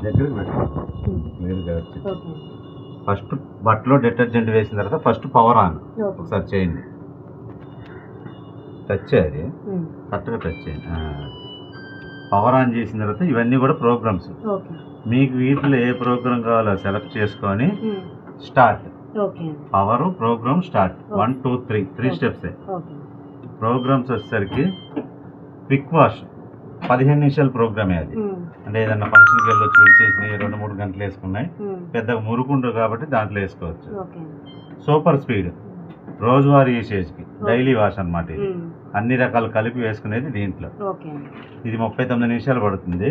దగ్గరికి పెట్టుకోండి క్లియర్గా వచ్చి. ఫస్ట్ బట్టలో డిటర్జెంట్ వేసిన తర్వాత ఫస్ట్ పవర్ ఆన్ ఒకసారి చేయండి. టచ్ చేయాలి, కరెక్ట్గా టచ్ చేయండి. పవర్ ఆన్ చేసిన తర్వాత ఇవన్నీ కూడా ప్రోగ్రామ్స్. మీకు వీటిలో ఏ ప్రోగ్రామ్ కావాలో సెలెక్ట్ చేసుకొని start. Power programme start 1 2 3 steps. Programmes వచ్చేసరికి క్విక్ వాష్ 15 నిమిషాల ప్రోగ్రామే అది. అంటే ఏదన్నా ఫంక్షన్కి వెళ్ళొచ్చి విడిచేసి 2-3 గంటలు వేసుకున్నాయి, పెద్దగా మురుకుండవు కాబట్టి దాంట్లో వేసుకోవచ్చు. సూపర్ స్పీడ్ రోజువారీ యూసేజ్కి డైలీ వాష్ అనమాట. ఇది అన్ని రకాలు కలిపి వేసుకునేది దీంట్లో. ఇది 39 నిమిషాలు పడుతుంది.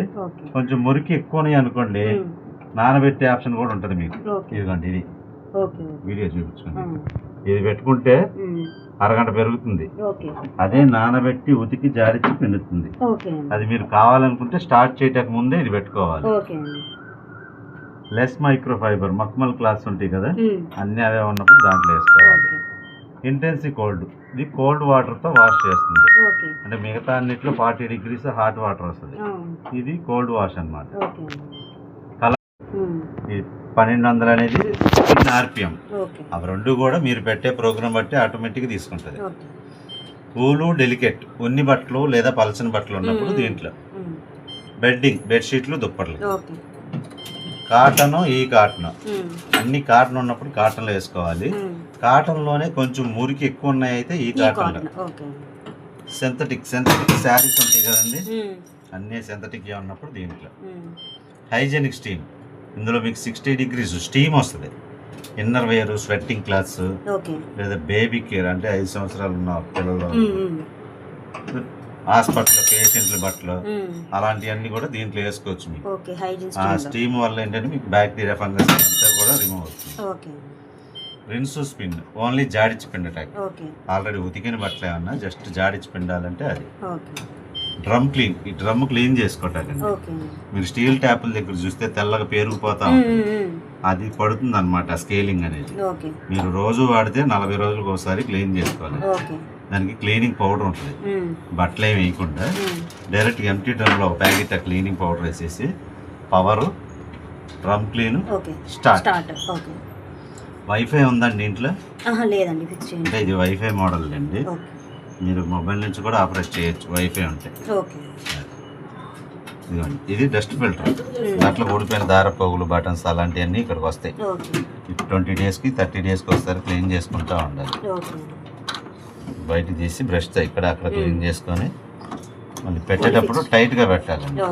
కొంచెం మురికి ఎక్కువని అనుకోండి, నానబెట్టే ఆప్షన్ కూడా ఉంటుంది మీకు. ఇదిగోండి, ఇది వీడియో చూపించుకోండి. ఇది పెట్టుకుంటే అరగంట పెరుగుతుంది. అదే నానబెట్టి ఉతికి జాడిచ్చి పిండుతుంది. అది మీరు కావాలనుకుంటే స్టార్ట్ చేయటకు ముందే ఇది పెట్టుకోవాలి. లెస్ మైక్రో ఫైబర్ మక్మల్ క్లాత్స్ ఉంటాయి కదా, అన్ని అవే ఉన్నప్పుడు దాంట్లో వేసుకోవాలి. ఇంటెన్సీ కోల్డ్, ఇది కోల్డ్ వాటర్తో వాష్ చేస్తుంది. అంటే మిగతా అన్నిట్లో 40 degrees హాట్ వాటర్ వస్తుంది. ఇది కోల్డ్ వాష్ అన్నమాట. కలర్ 1200 అనేది RPM. అవి రెండు కూడా మీరు పెట్టే ప్రోగ్రామ్ బట్టి ఆటోమేటిక్గా తీసుకుంటుంది. కూలు డెలికేట్ ఉన్ని బట్టలు లేదా పలచని బట్టలు ఉన్నప్పుడు దీంట్లో బెడ్డింగ్, బెడ్షీట్లు, దుప్పట్లు. కాటను, ఈ కాటన్ అన్ని కాటన్ ఉన్నప్పుడు కాటన్లో వేసుకోవాలి. కాటన్లోనే కొంచెం మురికి ఎక్కువ ఉన్నాయి అయితే ఈ కాటన్లో. సింథటిక్ శారీస్ ఉంటాయి కదండి, అన్నీ సింథటిక్ ఉన్నప్పుడు దీంట్లో. హైజెనిక్ స్టీమ్, ఇందులో మీకు 60 degrees స్టీమ్ వస్తుంది. ఇన్నర్ వేర్, స్వెట్టింగ్ క్లాత్స్, లేదా బేబీ కేర్ అంటే 5 సంవత్సరాలు ఉన్న పిల్లలు, హాస్పిటల్ పేషెంట్ల బట్టలు, అలాంటివన్నీ కూడా దీంట్లో వేసుకోవచ్చు. మీకు ఆ స్టీమ్ వల్ల ఏంటంటే మీకు బ్యాక్టీరియా, ఫంగస్ అంతా కూడా రిమూవ్ అవుతుంది. రిన్స్ స్పిన్ ఓన్లీ జాడిచ్చి పిండటానికి. ఆల్రెడీ ఉతికిన బట్టలు ఏమన్నా జస్ట్ జాడిచ్చి పిండాలంటే అది. డ్రమ్ క్లీన్, ఈ డ్రమ్ క్లీన్ చేసుకోవటానికి మీరు స్టీల్ ట్యాపుల దగ్గర చూస్తే తెల్లగా పేరుకుపోతా ఉంటుంది, అది పడుతుంది అనమాట స్కేలింగ్ అనేది. మీరు రోజు వాడితే 40 రోజులకు ఒకసారి క్లీన్ చేసుకోవాలి. దానికి క్లీనింగ్ పౌడర్ ఉంటుంది, బట్టలు ఏమి వేయకుండా డైరెక్ట్ ఎంటీ డ్రమ్లో ఒక ప్యాకెట్ క్లీనింగ్ పౌడర్ వేసేసి power drum clean start. Wifi ఉందండి ఇంట్లో? లేదండి. అంటే ఇది వైఫై మోడల్ అండి, మీరు మొబైల్ నుంచి కూడా ఆపరేట్ చేయొచ్చు వైఫై ఉంటే. ఇదిగోండి, ఇది డస్ట్ ఫిల్టర్. దాంట్లో ఊడిపోయిన దారపోగులు, బటన్స్ అలాంటివన్నీ ఇక్కడికి వస్తాయి. 20 daysకి 30 daysకి ఒకసారి క్లీన్ చేసుకుంటూ ఉండాలి. బయట తీసి బ్రష్తో ఇక్కడ అక్కడ క్లీన్ చేసుకొని మళ్ళీ పెట్టేటప్పుడు టైట్గా పెట్టాలండి.